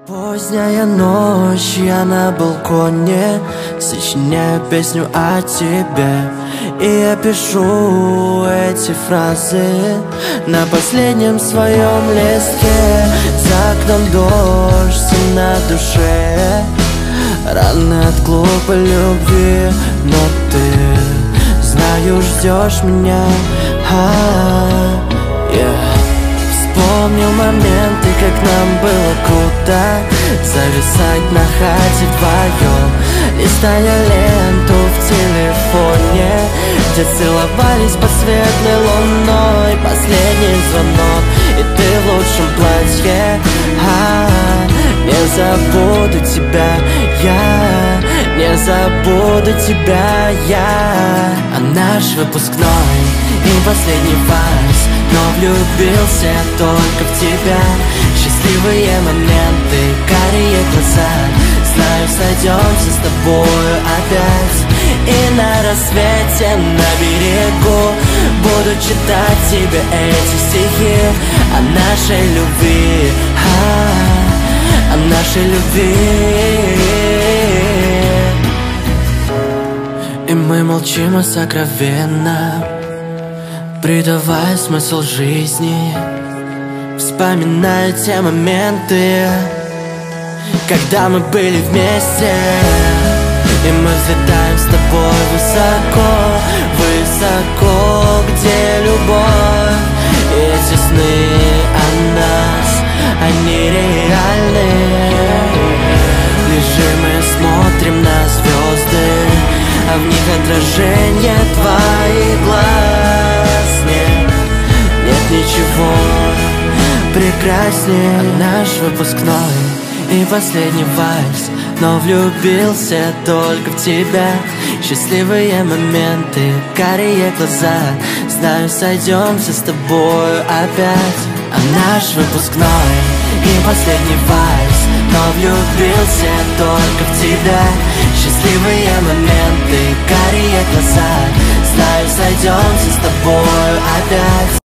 Поздняя ночь, я на балконе сочиняю песню о тебе. И я пишу эти фразы на последнем своем листке. За окном дождь и на душе раны от глупой любви. Но ты, знаю, ждешь меня. Вспомнил моменты, как нам было круто зависать на хате вдвоем, листая ленту в телефоне, где целовались под светлой луной. Последний звонок, и ты в лучшем платье. Не забуду тебя, я не забуду тебя, я. А наш выпускной и последний вальс, но влюбился только в тебя. Счастливые моменты, карие глаза, знаю, сойдемся с тобою опять. И на рассвете на берегу буду читать тебе эти стихи о нашей любви, о нашей любви. И мы молчим о сокровенном, придавая смысл жизни, вспоминая те моменты, когда мы были вместе. И мы взлетаем с тобой высоко, высоко, где любовь. И эти сны о нас, они реальны. Лежим и смотрим на звезды, а в них отражение твоих глаз. Нет ничего прекраснее. Наш выпускной и последний вальс, но влюбился только в тебя. Счастливые моменты, карие глаза, знаю, сойдемся с тобою опять. А наш выпускной и последний вальс, но влюбился только в тебя. Счастливые моменты, карие глаза, знаю, сойдемся с тобою опять.